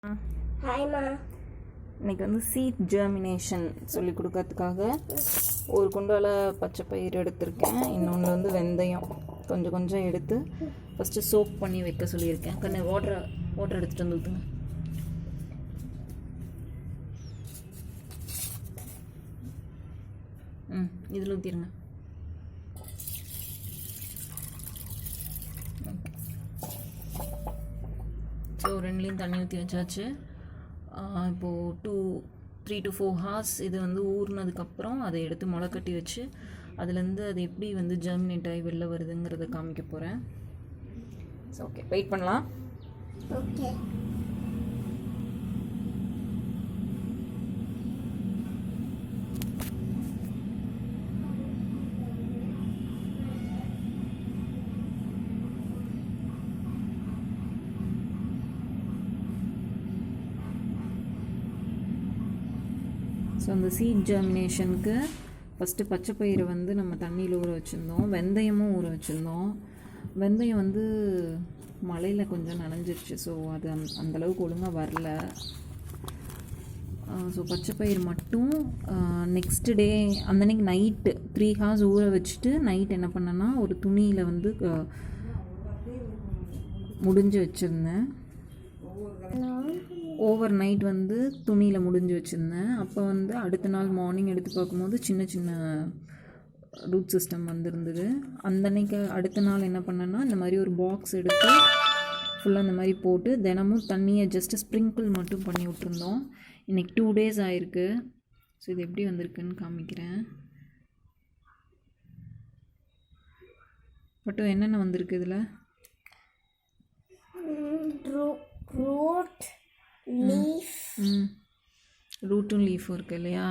ஹாய்மா. இன்றைக்கி வந்து seat germination சொல்லி கொடுக்கறதுக்காக ஒரு குண்டால பச்சை பயிர் எடுத்திருக்கேன். இன்னொன்று வந்து வெந்தயம் கொஞ்சம் கொஞ்சம் எடுத்து ஃபஸ்ட்டு சோப் பண்ணி வைக்க சொல்லியிருக்கேன். வாட்டர் எடுத்துகிட்டு வந்து ஊற்றுங்க. இதில் ஊற்றிடுங்க. ஸோ ரெண்டுலேயும் தண்ணி ஊற்றி வச்சாச்சு. இப்போது 3 to 4 hours இது வந்து ஊறினதுக்கப்புறம் அதை எடுத்து முளை கட்டி வச்சு அதுலேருந்து அது எப்படி வந்து ஜெர்மினேட் ஆகி வெளில வருதுங்கிறத காமிக்க போகிறேன். ஸோ ஓகே, வெயிட் பண்ணலாம். ஓகே. ஸோ அந்த சீட் ஜெர்மினேஷனுக்கு ஃபஸ்ட்டு பச்சை பயிரை வந்து நம்ம தண்ணியில் ஊற வச்சுருந்தோம், வெந்தயமும் ஊற வச்சுருந்தோம். வெந்தயம் வந்து மழையில் கொஞ்சம் நனைஞ்சிருச்சு, ஸோ அது அந்தளவுக்கு ஒழுங்காக வரல. ஸோ பச்சை பயிர் மட்டும் நெக்ஸ்ட் டே அந்தன்னைக்கு நைட்டு 3 hours ஊற வச்சுட்டு நைட் என்ன பண்ணேன்னா ஒரு துணியில் வந்து முடிஞ்சு வச்சுருந்தேன். ஓவர் நைட் வந்து துணியில் முடிஞ்சு வச்சுருந்தேன். அப்போ வந்து அடுத்த நாள் மார்னிங் எடுத்து பார்க்கும்போது சின்ன சின்ன ரூட் சிஸ்டம் வந்துருந்தது. அன்னைக்கு அடுத்த நாள் என்ன பண்ணேன்னா இந்த மாதிரி ஒரு பாக்ஸ் எடுத்து ஃபுல்லாக இந்த மாதிரி போட்டு தினமும் தண்ணியை ஜஸ்ட்டு ஸ்ப்ரிங்கிள் மட்டும் பண்ணி விட்டுருந்தோம். இன்றைக்கி 2 days ஆகிருக்கு. ஸோ இது எப்படி வந்திருக்குன்னு காமிக்கிறேன். மட்டும் என்னென்ன வந்திருக்கு இதில்? Root, leaf. ரூட்டும் லீஃபும் இருக்குது இல்லையா?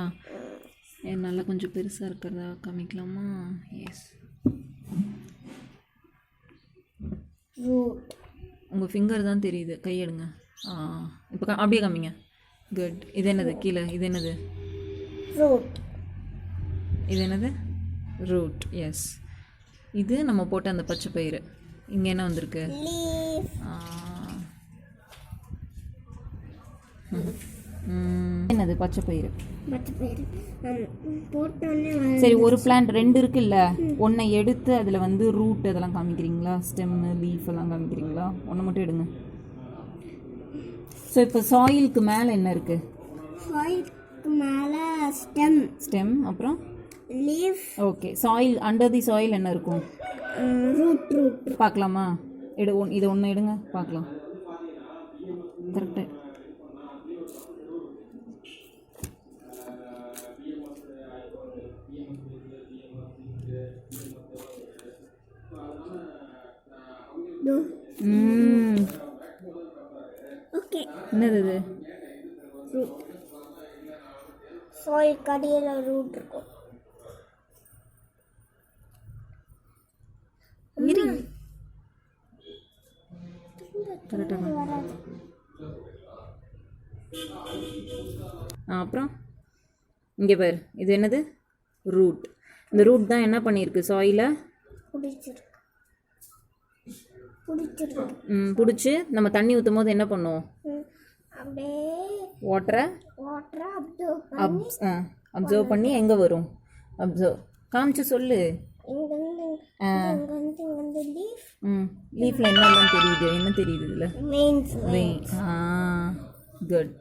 நல்லா கொஞ்சம் பெருசாக இருக்கிறதா காமிக்கலாமா? எஸ், ரூட். உங்கள் ஃபிங்கர் தான் தெரியுது, கையெடுங்க. இப்போ அப்படியே காமிங்க. குட். இது என்னது கீழே? இது என்னது? ரூட். இது என்னது? ரூட். எஸ். இது நம்ம போட்ட அந்த பச்சை பயிறு. இங்கே என்ன வந்திருக்கு? லீஃப். என்னது? பச்சை பயிறு. சரி, ஒரு பிளான்ட் 2 இருக்குல்ல, ஒன்றை எடுத்து அதில் வந்து ரூட் அதெல்லாம் காமிக்கிறீங்களா? ஸ்டெம்மு, லீஃப் எல்லாம் காமிக்கிறீங்களா? ஒன்று மட்டும் எடுங்க. ஸோ இப்போ சாயிலுக்கு மேலே என்ன இருக்குது? சாயிலுக்கு மேலே ஸ்டெம், அப்புறம் leaf. Okay. Soil, under the soil என்ன இருக்கும்? ரூட். பார்க்கலாமா? இதை ஒன்று எடுங்க பார்க்கலாம். கரெக்டு. ஓகே. என்னது இது? ரூட். சாயில் கடியில் ரூட் இருக்கும். அப்புறம் இங்கே பாரு, இது என்னது? ரூட். இந்த ரூட் தான் என்ன பண்ணியிருக்கு? சாயில பிடிச்சி நம்ம தண்ணி ஊற்றும் போது என்ன பண்ணுவோம்? வாட்டரை அப்சர்வ் பண்ணி எங்கே வரும்? அப்சர்வ் காமிச்சு சொல்லு. லீஃப்ல என்னெல்லாம் தெரியுது? என்ன தெரியுது இதில்? வெயின். குட்.